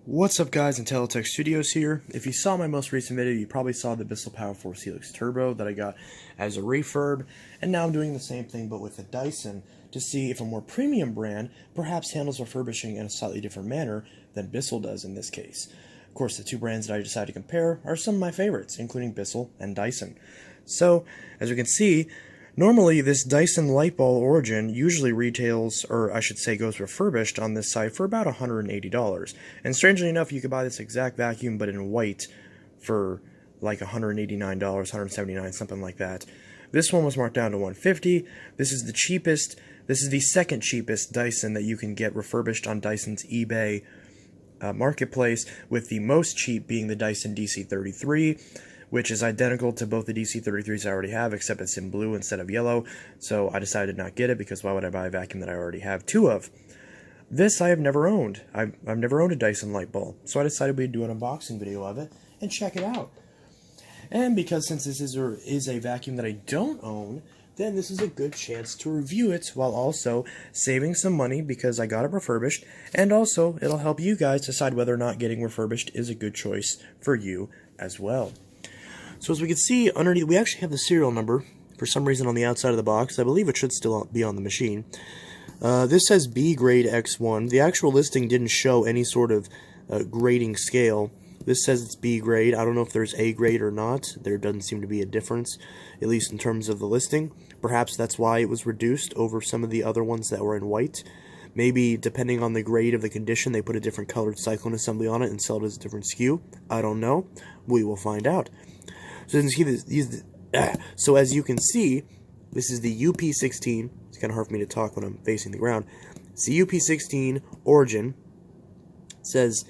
What's up guys, Untitled Studios here. If you saw my most recent video, you probably saw the Bissell Power Force Helix Turbo that I got as a refurb, and now I'm doing the same thing but with a Dyson to see if a more premium brand perhaps handles refurbishing in a slightly different manner than Bissell does in this case. Of course, the two brands that I decided to compare are some of my favorites, including Bissell and Dyson. So, as you can see, normally this Dyson Lightball Origin usually retails, or I should say goes refurbished on this site for about $180. And strangely enough, you could buy this exact vacuum but in white for like $189, $179, something like that. This one was marked down to $150. This is the cheapest, this is the second cheapest Dyson that you can get refurbished on Dyson's eBay marketplace, with the most cheap being the Dyson DC33, which is identical to both the DC33s I already have, except it's in blue instead of yellow, so I decided not to get it, because why would I buy a vacuum that I already have two of? This I have never owned. I've never owned a Dyson Lightball, so I decided we'd do an unboxing video of it and check it out. And because since this is a vacuum that I don't own, then this is a good chance to review it while also saving some money because I got it refurbished, and also it'll help you guys decide whether or not getting refurbished is a good choice for you as well. So as we can see underneath, we actually have the serial number for some reason on the outside of the box. I believe it should still be on the machine. This says B grade X1. The actual listing didn't show any sort of grading scale. This says it's B grade. I don't know if there's A grade or not. There doesn't seem to be a difference, at least in terms of the listing. Perhaps that's why it was reduced over some of the other ones that were in white. Maybe depending on the grade of the condition, they put a different colored cyclone assembly on it and sell it as a different SKU. I don't know. We will find out. So as you can see, this is the UP16. It's kind of hard for me to talk when I'm facing the ground. It's the UP16 Origin. It says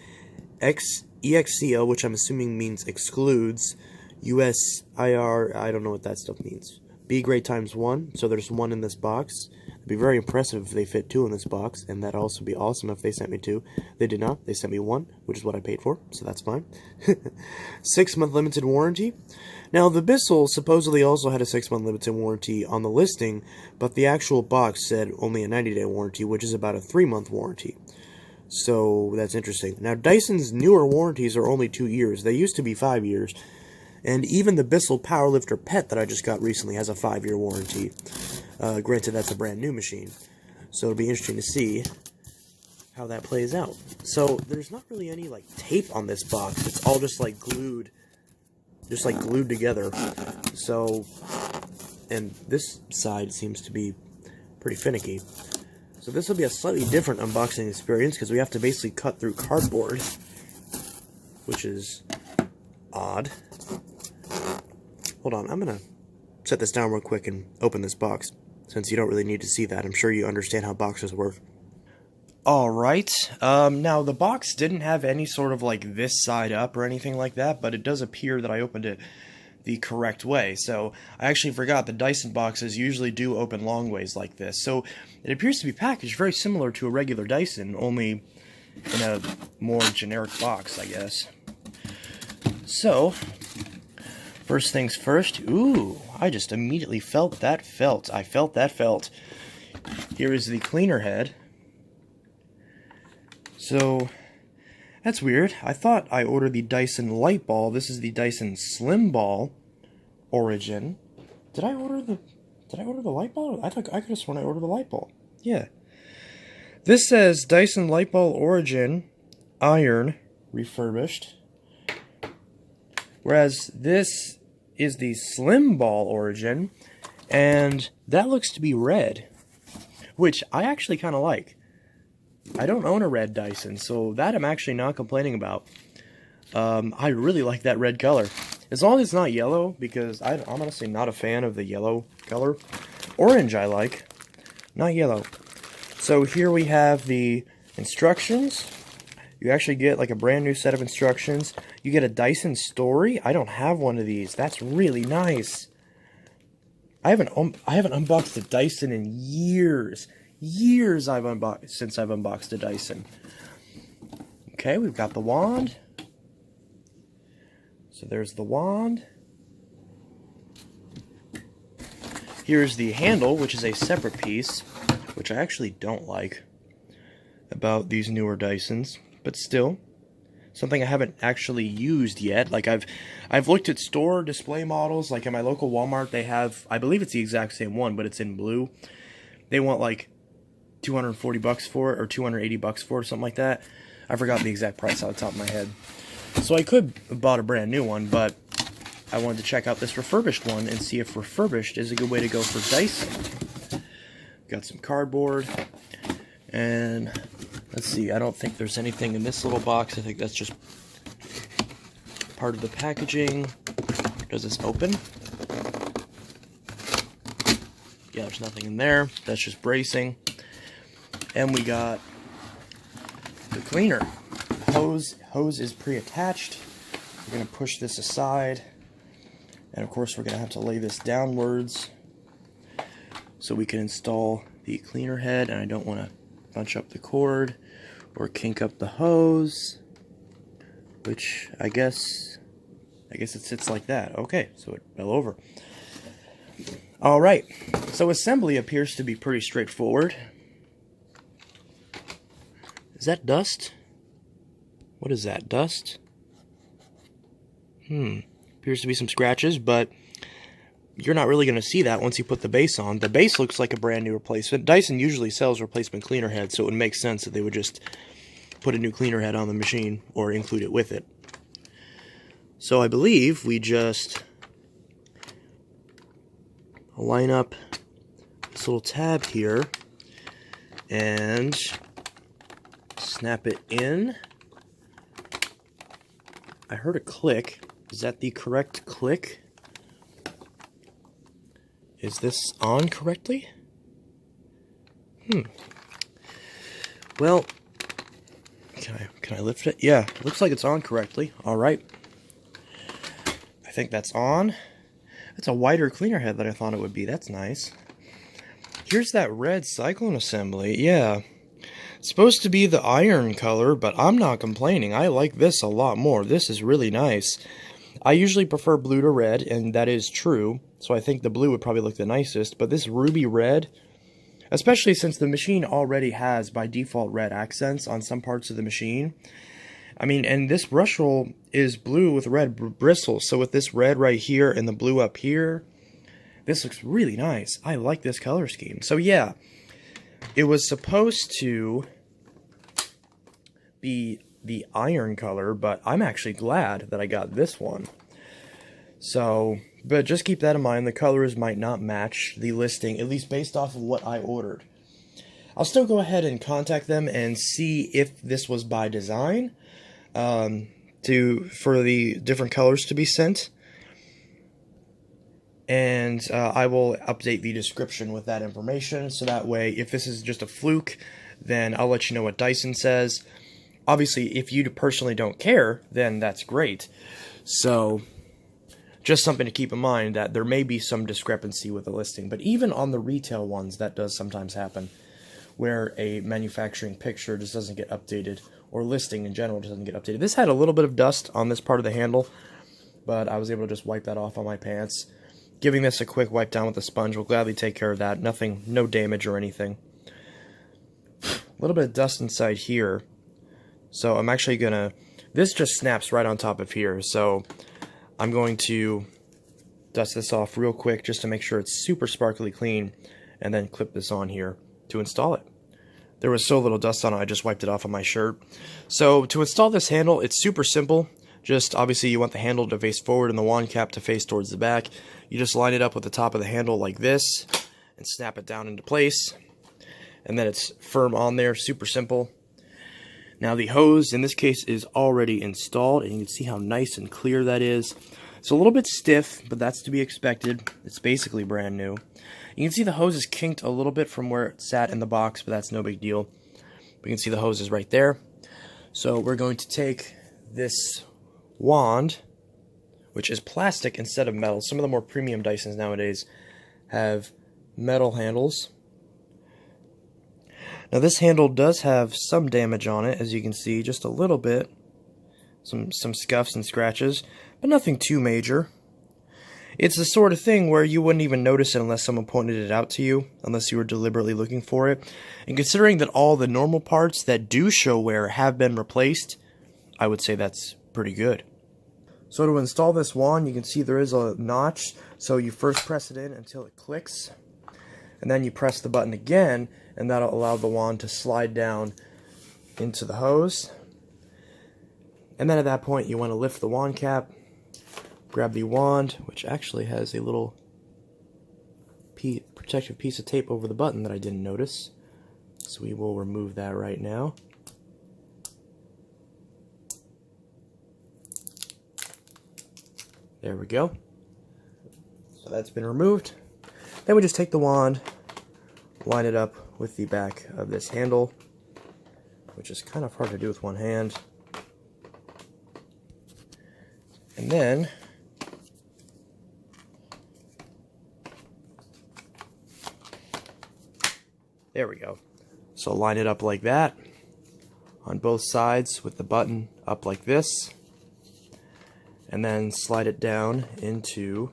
EXCL, which I'm assuming means excludes. USIR, I don't know what that stuff means. B grade times 1, so there's 1 in this box. It'd be very impressive if they fit 2 in this box, and that'd also be awesome if they sent me 2. They did not. They sent me 1, which is what I paid for, so that's fine. 6-month limited warranty. Now, the Bissell supposedly also had a 6-month limited warranty on the listing, but the actual box said only a 90-day warranty, which is about a 3-month warranty. So, that's interesting. Now, Dyson's newer warranties are only 2 years. They used to be 5 years. And even the Bissell Powerlifter Pet that I just got recently has a 5-year warranty. Granted, that's a brand new machine. So it'll be interesting to see how that plays out. So there's not really any like tape on this box. It's all just like glued together. So, and this side seems to be pretty finicky. So this will be a slightly different unboxing experience because we have to basically cut through cardboard, which is odd. Hold on, I'm gonna set this down real quick and open this box, since you don't really need to see that. I'm sure you understand how boxes work. Alright, now the box didn't have any sort of like this side up or anything like that, but it does appear that I opened it the correct way. So I actually forgot that Dyson boxes usually do open long ways like this. So it appears to be packaged very similar to a regular Dyson, only in a more generic box, I guess. So, first things first. Ooh, I just immediately felt that felt. I felt that felt. Here is the cleaner head. So, that's weird. I thought I ordered the Dyson Lightball. This is the Dyson Slim Ball Origin. Did I order the Lightball? I could have sworn I ordered the Lightball. Yeah. This says Dyson Lightball Origin Iron refurbished. Whereas this is the Slim Ball Origin, and that looks to be red, which I actually kind of like. I don't own a red Dyson, so that I'm actually not complaining about. I really like that red color. As long as it's not yellow, because I'm honestly not a fan of the yellow color. Orange I like, not yellow. So here we have the instructions. You actually get like a brand new set of instructions. You get a Dyson story. I don't have one of these. That's really nice. I haven't unboxed a Dyson in years. Years since I've unboxed a Dyson. Okay, we've got the wand. So there's the wand. Here's the handle, which is a separate piece, which I actually don't like about these newer Dysons, but still, something I haven't actually used yet. Like I've looked at store display models, like at my local Walmart they have, I believe it's the exact same one, but it's in blue. They want like $240 for it, or $280 for it, or something like that. I forgot the exact price out of the top of my head. So I could have bought a brand new one, but I wanted to check out this refurbished one and see if refurbished is a good way to go for Dyson. Got some cardboard, and let's see, I don't think there's anything in this little box. I think that's just part of the packaging. Does this open? Yeah, there's nothing in there. That's just bracing. And we got the cleaner. Hose is pre-attached. We're going to push this aside. And of course we're going to have to lay this downwards so we can install the cleaner head. And I don't want to bunch up the cord or kink up the hose, which I guess it sits like that. Okay, so it fell over. Alright, so assembly appears to be pretty straightforward. Is that dust? What is that, dust? Appears to be some scratches, but you're not really going to see that once you put the base on. The base looks like a brand new replacement. Dyson usually sells replacement cleaner heads, so it would make sense that they would just put a new cleaner head on the machine or include it with it. So I believe we just line up this little tab here and snap it in. I heard a click. Is that the correct click? Is this on correctly? Well, can I lift it? Yeah, it looks like it's on correctly. Alright. I think that's on. It's a wider cleaner head than I thought it would be. That's nice. Here's that red cyclone assembly. Yeah. It's supposed to be the iron color, but I'm not complaining. I like this a lot more. This is really nice. I usually prefer blue to red, and that is true. So I think the blue would probably look the nicest. But this ruby red, especially since the machine already has, by default, red accents on some parts of the machine. I mean, and this brush roll is blue with red bristles. So with this red right here and the blue up here, this looks really nice. I like this color scheme. So yeah, it was supposed to be the iron color, but I'm actually glad that I got this one. So, but just keep that in mind. The colors might not match the listing, at least based off of what I ordered. I'll still go ahead and contact them and see if this was by design, for the different colors to be sent. And I will update the description with that information, so that way, if this is just a fluke, then I'll let you know what Dyson says. Obviously, if you personally don't care, then that's great. So, just something to keep in mind, that there may be some discrepancy with the listing. But even on the retail ones, that does sometimes happen, where a manufacturing picture just doesn't get updated, or listing in general just doesn't get updated. This had a little bit of dust on this part of the handle, but I was able to just wipe that off on my pants. Giving this a quick wipe down with a sponge will gladly take care of that. Nothing, no damage or anything. A little bit of dust inside here. So I'm actually gonna, this just snaps right on top of here, so I'm going to dust this off real quick just to make sure it's super sparkly clean, and then clip this on here to install it. There was so little dust on it, I just wiped it off on my shirt. So to install this handle, it's super simple. Just obviously you want the handle to face forward and the wand cap to face towards the back. You just line it up with the top of the handle like this and snap it down into place. And then it's firm on there, super simple. Now the hose in this case is already installed, and you can see how nice and clear that is. It's a little bit stiff, but that's to be expected. It's basically brand new. You can see the hose is kinked a little bit from where it sat in the box, but that's no big deal. We can see the hose is right there. So we're going to take this wand, which is plastic instead of metal. Some of the more premium Dysons nowadays have metal handles. Now this handle does have some damage on it, as you can see, just a little bit. Some scuffs and scratches, but nothing too major. It's the sort of thing where you wouldn't even notice it unless someone pointed it out to you, unless you were deliberately looking for it. And considering that all the normal parts that do show wear have been replaced, I would say that's pretty good. So to install this wand, you can see there is a notch. So you first press it in until it clicks, and then you press the button again, and that'll allow the wand to slide down into the hose. And then at that point, you want to lift the wand cap, grab the wand, which actually has a little protective piece of tape over the button that I didn't notice. So we will remove that right now. There we go. So that's been removed. Then we just take the wand, line it up with the back of this handle, which is kind of hard to do with one hand. And then there we go. So line it up like that on both sides with the button up like this, and then slide it down into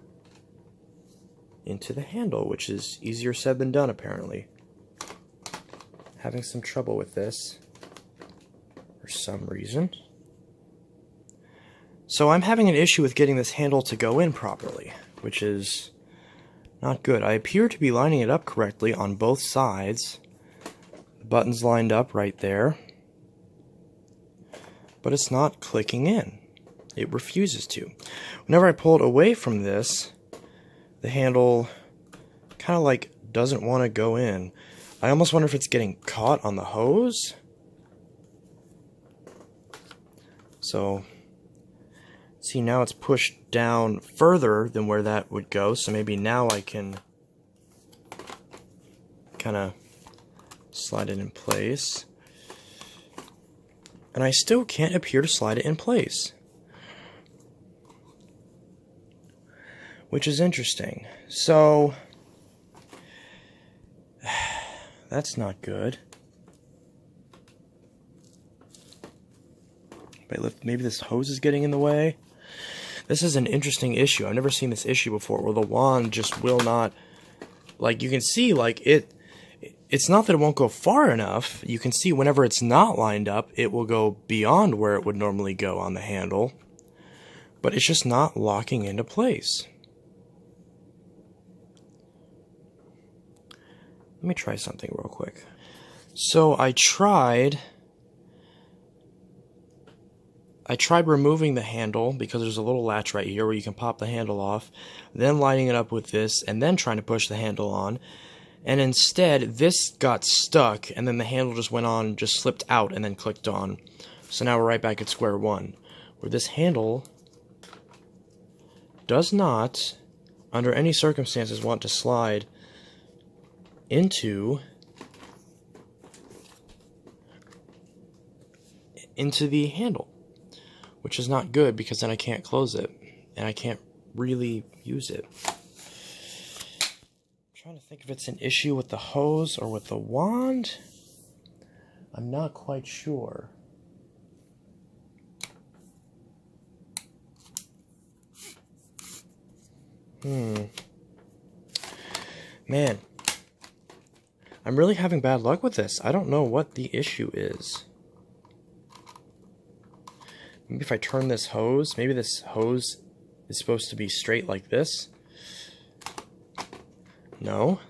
the handle, which is easier said than done apparently. Having some trouble with this for some reason. So I'm having an issue with getting this handle to go in properly, which is not good. I appear to be lining it up correctly on both sides. The button's lined up right there, but it's not clicking in. It refuses to. Whenever I pull it away from this, the handle kind of like doesn't want to go in. I almost wonder if it's getting caught on the hose. So, see, now it's pushed down further than where that would go, so maybe now I can kind of slide it in place. And I still can't appear to slide it in place, which is interesting. So that's not good. Maybe this hose is getting in the way. This is an interesting issue. I've never seen this issue before, where the wand just will not, like, you can see, like, it's not that it won't go far enough. You can see whenever it's not lined up, it will go beyond where it would normally go on the handle, but it's just not locking into place. Let me try something real quick. So I tried removing the handle, because there's a little latch right here where you can pop the handle off, then lining it up with this, and then trying to push the handle on. And instead, this got stuck, and then the handle just went on, just slipped out, and then clicked on. So now we're right back at square one, where this handle does not, under any circumstances, want to slide into the handle, which is not good, because then I can't close it, and I can't really use it. I'm trying to think if it's an issue with the hose or with the wand. I'm not quite sure. Man, I'm really having bad luck with this. I don't know what the issue is. Maybe if I turn this hose, maybe this hose is supposed to be straight like this. No.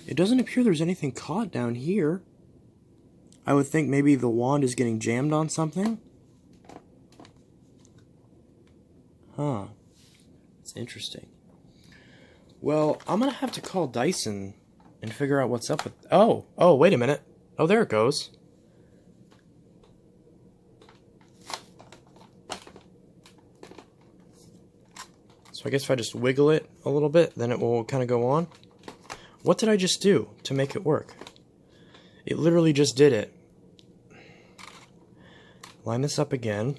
It doesn't appear there's anything caught down here. I would think maybe the wand is getting jammed on something. Huh. That's interesting. Well, I'm gonna have to call Dyson and figure out what's up with... Oh, wait a minute. Oh, there it goes. So I guess if I just wiggle it a little bit, then it will kind of go on. What did I just do to make it work? It literally just did it. Line this up again.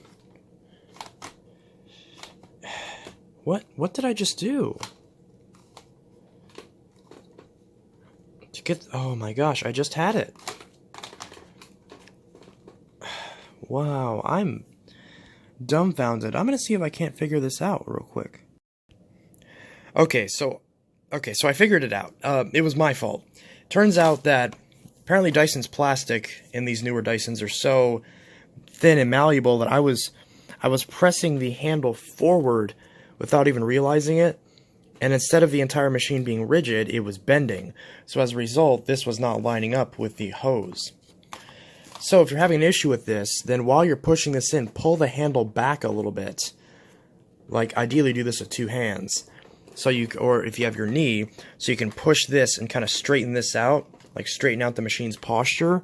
What did I just do? To get... Oh my gosh, I just had it. Wow, I'm dumbfounded. I'm gonna see if I can't figure this out real quick. Okay, so I figured it out. It was my fault. Turns out that apparently Dyson's plastic in these newer Dysons are so thin and malleable that I was pressing the handle forward without even realizing it, and instead of the entire machine being rigid, it was bending. So as a result, this was not lining up with the hose. So if you're having an issue with this, then while you're pushing this in, pull the handle back a little bit. Like, ideally do this with two hands. So or if you have your knee, so you can push this and kind of straighten this out, like straighten out the machine's posture.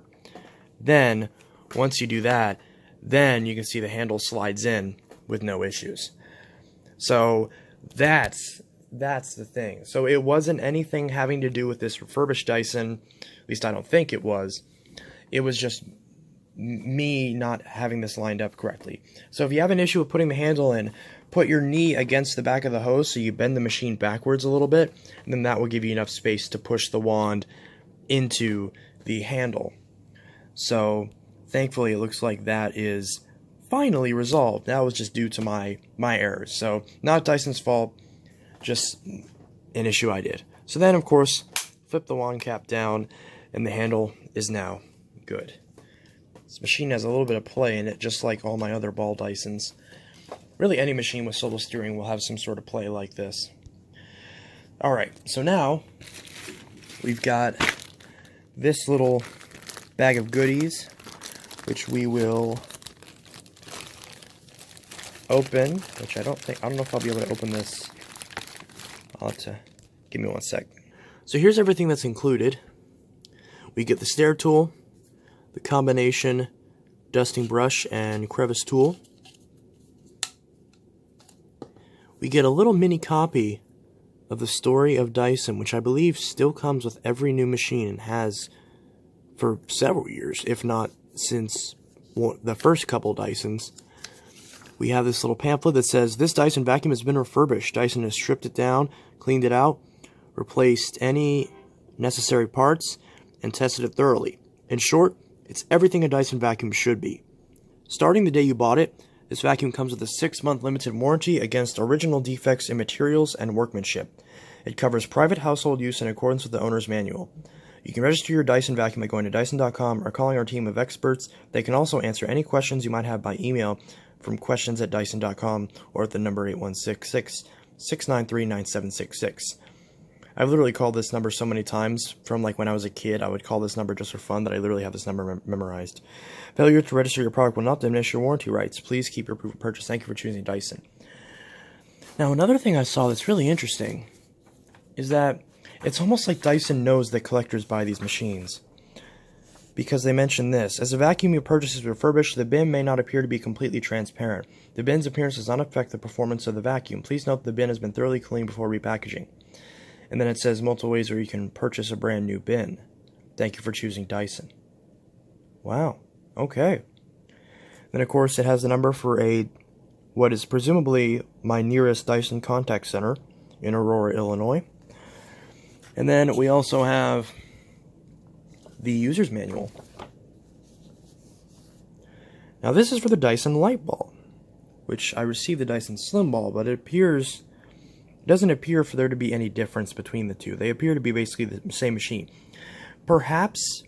Then, once you do that, then you can see the handle slides in with no issues. So that's the thing. So it wasn't anything having to do with this refurbished Dyson. At least I don't think it was. It was just me not having this lined up correctly. So if you have an issue with putting the handle in, put your knee against the back of the hose so you bend the machine backwards a little bit, and then that will give you enough space to push the wand into the handle. So thankfully it looks like that is finally resolved. That was just due to my errors. So not Dyson's fault, just an issue I did. So then of course flip the wand cap down and the handle is now good. This machine has a little bit of play in it, just like all my other ball Dysons. Really, any machine with swivel steering will have some sort of play like this. Alright, so now we've got this little bag of goodies, which we will open, which I don't know if I'll be able to open this. I'll have to, give me one sec. So here's everything that's included. We get the stair tool, the combination dusting brush and crevice tool. We get a little mini copy of the story of Dyson, which I believe still comes with every new machine and has for several years, if not since the first couple Dysons. We have this little pamphlet that says, "This Dyson vacuum has been refurbished. Dyson has stripped it down, cleaned it out, replaced any necessary parts, and tested it thoroughly. In short, it's everything a Dyson vacuum should be. Starting the day you bought it, this vacuum comes with a 6-month limited warranty against original defects in materials and workmanship. It covers private household use in accordance with the owner's manual. You can register your Dyson vacuum by going to Dyson.com or calling our team of experts. They can also answer any questions you might have by email from questions@Dyson.com or at the number 8166-693-9766. I've literally called this number so many times, from like when I was a kid, I would call this number just for fun, that I literally have this number memorized. Failure to register your product will not diminish your warranty rights. Please keep your proof of purchase. Thank you for choosing Dyson." Now, another thing I saw that's really interesting is that it's almost like Dyson knows that collectors buy these machines, because they mention this: "As a vacuum you purchase is refurbished, the bin may not appear to be completely transparent. The bin's appearance does not affect the performance of the vacuum. Please note the bin has been thoroughly cleaned before repackaging." And then it says multiple ways where you can purchase a brand new bin. Thank you for choosing Dyson. Wow. Okay. Then of course it has the number for what is presumably my nearest Dyson contact center in Aurora, Illinois. And then we also have the user's manual. Now this is for the Dyson light ball, which I received the Dyson Slim Ball, but it doesn't appear for there to be any difference between the two. They appear to be basically the same machine. Perhaps,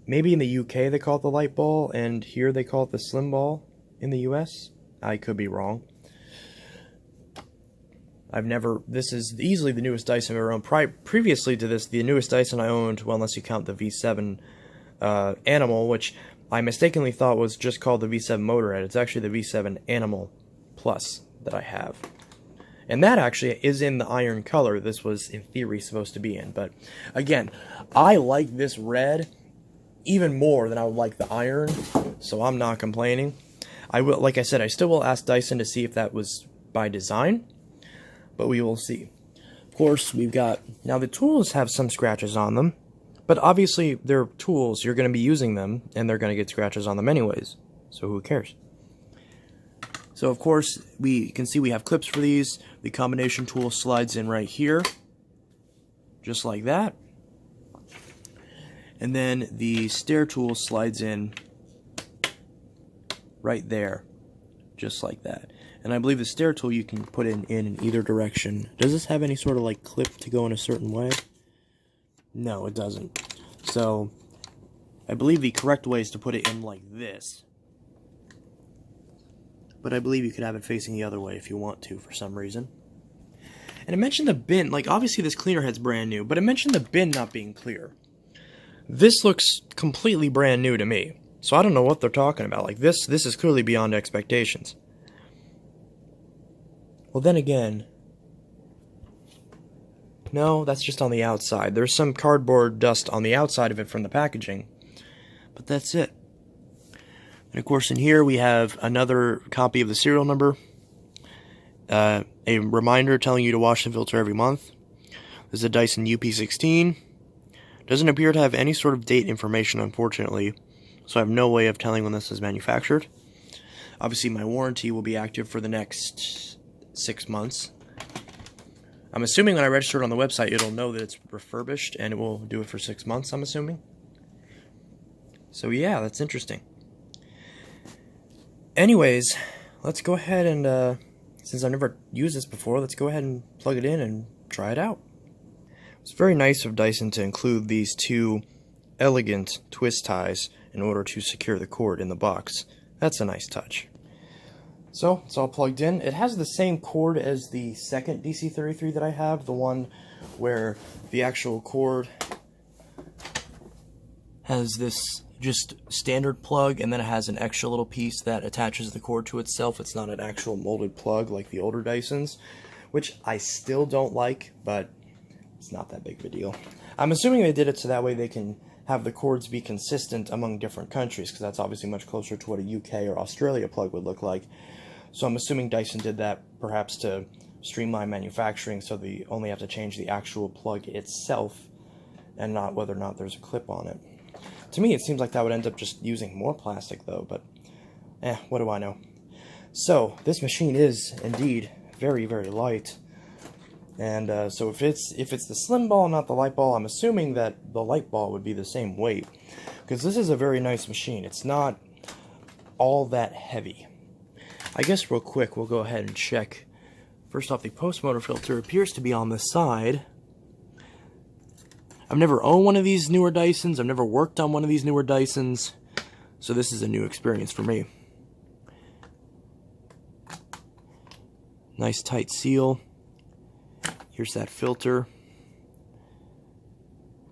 maybe in the UK they call it the light ball, and here they call it the Slim Ball in the US. I could be wrong. This is easily the newest Dyson I've ever owned. Previously to this, the newest Dyson I owned, well, unless you count the V7 Animal, which I mistakenly thought was just called the V7 Motorhead. It's actually the V7 Animal Plus that I have. And that actually is in the iron color this was, in theory, supposed to be in. But, again, I like this red even more than I would like the iron, so I'm not complaining. Like I said, I still will ask Dyson to see if that was by design, but we will see. Of course, now the tools have some scratches on them, but obviously they're tools, you're going to be using them, and they're going to get scratches on them anyways, so who cares? So of course, we can see we have clips for these. The combination tool slides in right here, just like that. And then the stair tool slides in right there, just like that. And I believe the stair tool you can put in either direction. Does this have any sort of like clip to go in a certain way? No, it doesn't. So I believe the correct way is to put it in like this. But I believe you could have it facing the other way if you want to for some reason. And it mentioned the bin, like obviously this cleaner head's brand new, but it mentioned the bin not being clear. This looks completely brand new to me. So I don't know what they're talking about. Like this is clearly beyond expectations. Well then again, no, that's just on the outside. There's some cardboard dust on the outside of it from the packaging. But that's it. And of course in here we have another copy of the serial number. A reminder telling you to wash the filter every month. This is a Dyson UP16. Doesn't appear to have any sort of date information, unfortunately, so I have no way of telling when this was manufactured. Obviously my warranty will be active for the next 6 months. I'm assuming when I register it on the website it'll know that it's refurbished and it will do it for 6 months, I'm assuming. So yeah, that's interesting. Anyways, let's go ahead and, since I've never used this before, let's go ahead and plug it in and try it out. It's very nice of Dyson to include these two elegant twist ties in order to secure the cord in the box. That's a nice touch. So, it's all plugged in. It has the same cord as the second DC33 that I have, the one where the actual cord has this just standard plug, and then it has an extra little piece that attaches the cord to itself. It's not an actual molded plug like the older Dysons, which I still don't like, but it's not that big of a deal. I'm assuming they did it so that way they can have the cords be consistent among different countries, because that's obviously much closer to what a UK or Australia plug would look like. So I'm assuming Dyson did that perhaps to streamline manufacturing, so they only have to change the actual plug itself and not whether or not there's a clip on it. To me, it seems like that would end up just using more plastic, though, but what do I know? So, this machine is indeed very, very light. And so if it's the slim ball, not the light ball, I'm assuming that the light ball would be the same weight. Because this is a very nice machine. It's not all that heavy. I guess real quick, we'll go ahead and check. First off, the post motor filter appears to be on the side. I've never owned one of these newer Dysons. I've never worked on one of these newer Dysons. So this is a new experience for me. Nice tight seal. Here's that filter.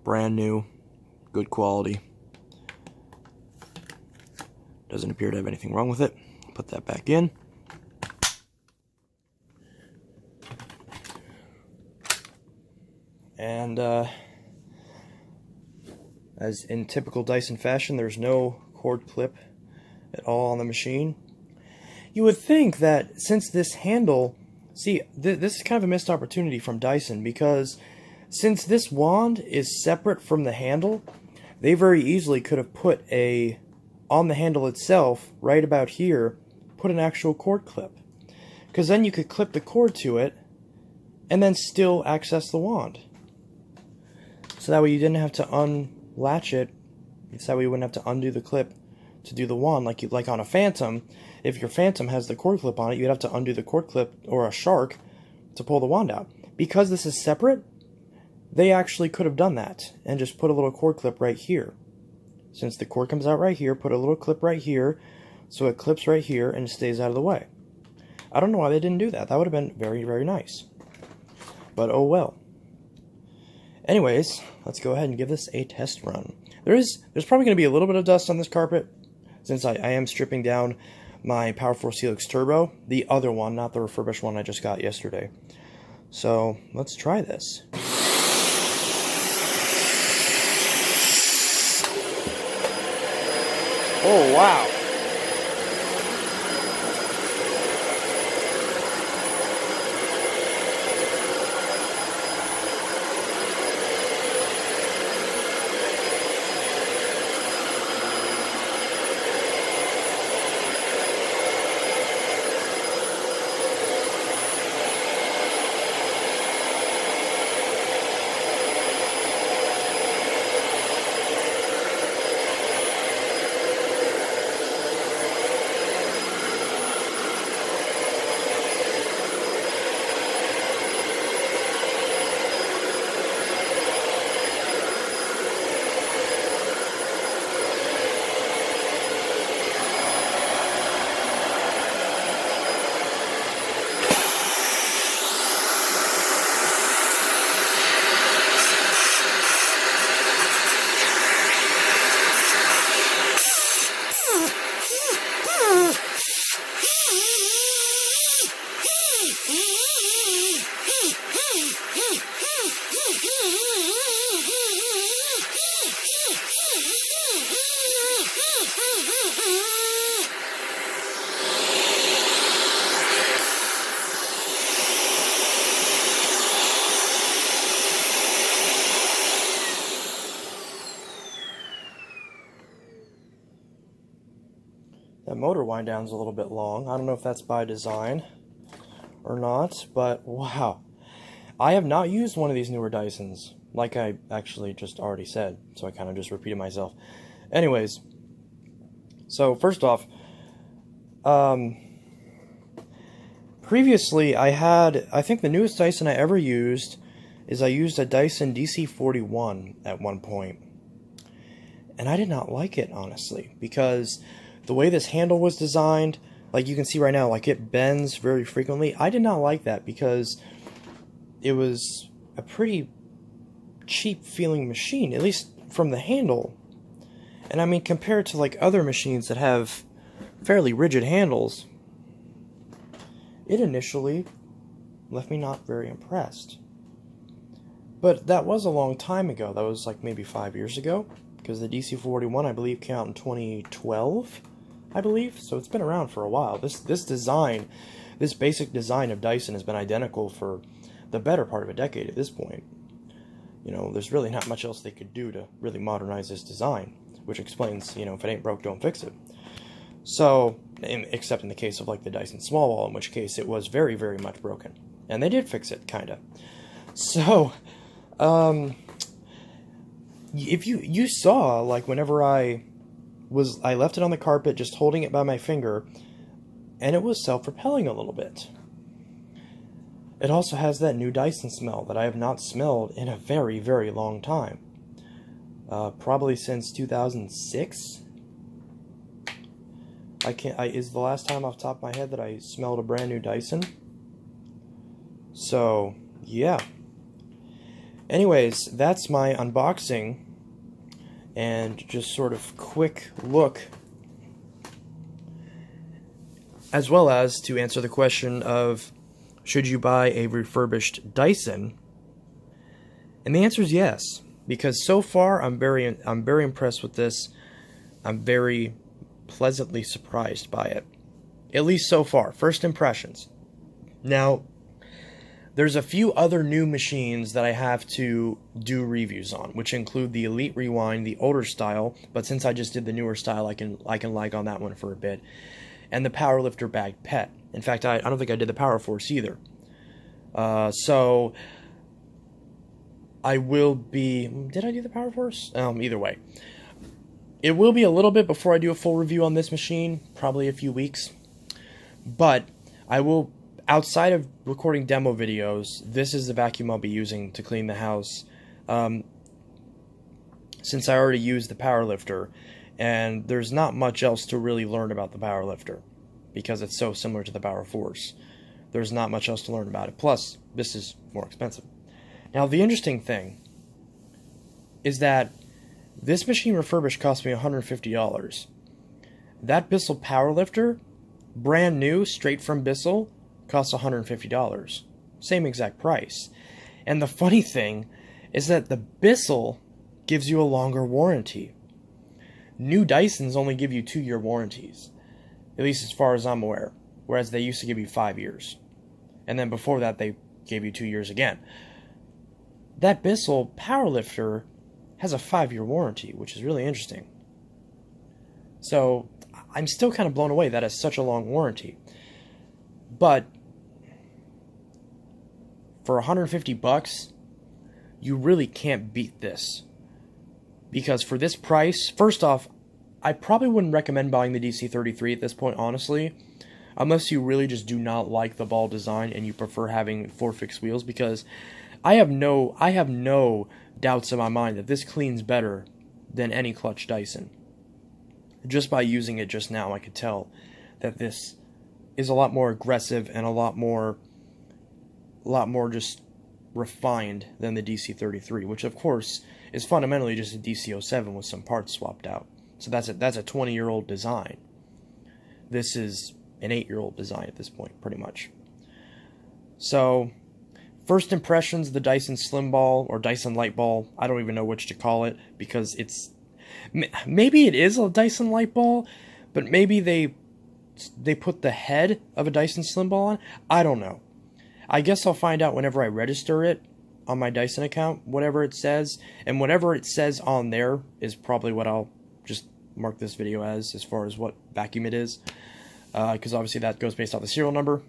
Brand new. Good quality. Doesn't appear to have anything wrong with it. Put that back in. And as in typical Dyson fashion, there's no cord clip at all on the machine. You would think that since this handle, see, this is kind of a missed opportunity from Dyson, because since this wand is separate from the handle, they very easily could have put on the handle itself, right about here, put an actual cord clip. Because then you could clip the cord to it, and then still access the wand. So that way you didn't have to unlatch it. So that way you wouldn't have to undo the clip to do the wand, like on a Phantom. If your Phantom has the cord clip on it, you'd have to undo the cord clip, or a Shark, to pull the wand out. Because this is separate, they actually could have done that, and just put a little cord clip right here. Since the cord comes out right here, put a little clip right here, so it clips right here and stays out of the way. I don't know why they didn't do that. That would have been very, very nice. But oh well. Anyways, let's go ahead and give this a test run. There's probably going to be a little bit of dust on this carpet, since I am stripping down my Power Force Helix Turbo, the other one, not the refurbished one I just got yesterday. So, let's try this. Oh, wow. That motor wind down's a little bit long. I don't know if that's by design or not, but wow. I have not used one of these newer Dysons, like I actually just already said, so I kind of just repeated myself. Anyways, so first off, previously I think the newest Dyson I ever used is I used a Dyson DC41 at one point. And I did not like it, honestly, because the way this handle was designed, like you can see right now, like it bends very frequently. I did not like that because it was a pretty cheap feeling machine, at least from the handle. And I mean, compared to like other machines that have fairly rigid handles, it initially left me not very impressed. But that was a long time ago. That was like maybe 5 years ago, because the DC41, I believe, came out in 2012, I believe. So it's been around for a while. This design, this basic design of Dyson has been identical for the better part of a decade at this point. You know, there's really not much else they could do to really modernize this design, which explains, you know, if it ain't broke, don't fix it. So, except in the case of like the Dyson Small Wall, in which case it was very, very much broken. And they did fix it, kinda. So, if you saw, like, whenever I left it on the carpet, just holding it by my finger, and it was self-propelling a little bit. It also has that new Dyson smell that I have not smelled in a very, very long time. Probably since 2006. Is the last time off the top of my head that I smelled a brand new Dyson. So, yeah. Anyways, that's my unboxing and just sort of quick look, as well as to answer the question of should you buy a refurbished Dyson? And the answer is yes, because so far I'm very impressed with this. I'm very pleasantly surprised by it, at least so far. First impressions. Now, there's a few other new machines that I have to do reviews on, which include the Elite Rewind, the older style, but since I just did the newer style, I can like on that one for a bit, and the Powerlifter Bag Pet. In fact, I don't think I did the Power Force either. So I will be... Did I do the Power Force? Either way. It will be a little bit before I do a full review on this machine, probably a few weeks. But I will, outside of recording demo videos, this is the vacuum I'll be using to clean the house. Since I already used the Powerlifter, and there's not much else to really learn about the Powerlifter, because it's so similar to the Power Force. There's not much else to learn about it. Plus, this is more expensive. Now, the interesting thing is that this machine refurbished cost me $150. That Bissell Powerlifter, brand new, straight from Bissell, costs $150. Same exact price. And the funny thing is that the Bissell gives you a longer warranty. New Dysons only give you 2-year warranties, at least as far as I'm aware, whereas they used to give you 5 years. And then before that, they gave you 2 years again. That Bissell Powerlifter has a 5-year warranty, which is really interesting. So I'm still kind of blown away that has such a long warranty. But for $150, you really can't beat this. Because for this price, first off, I probably wouldn't recommend buying the DC33 at this point, honestly, unless you really just do not like the ball design and you prefer having 4 fixed wheels, because I have no doubts in my mind that this cleans better than any clutch Dyson. Just by using it just now, I could tell that this is a lot more aggressive and a lot more just refined than the DC33, which of course is fundamentally just a DC07 with some parts swapped out. So that's a 20-year-old design. This is an 8-year-old design at this point, pretty much. So, first impressions, the Dyson Slim Ball, or Dyson Light Ball, I don't even know which to call it, because it's... Maybe it is a Dyson Light Ball, but maybe they put the head of a Dyson Slim Ball on? I don't know. I guess I'll find out whenever I register it on my Dyson account, whatever it says, and whatever it says on there is probably what I'll just mark this video as far as what vacuum it is, because obviously that goes based off the serial number.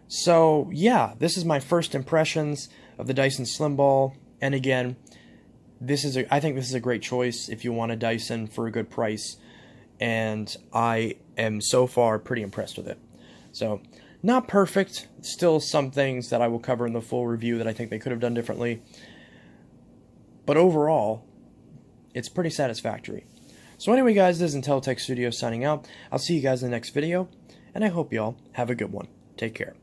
So yeah, this is my first impressions of the Dyson Slim Ball, and again, I think this is a great choice if you want a Dyson for a good price, and I am so far pretty impressed with it. So, not perfect, still some things that I will cover in the full review that I think they could have done differently, but overall, it's pretty satisfactory. So anyway guys, this is Untitled Studios signing out. I'll see you guys in the next video, and I hope y'all have a good one. Take care.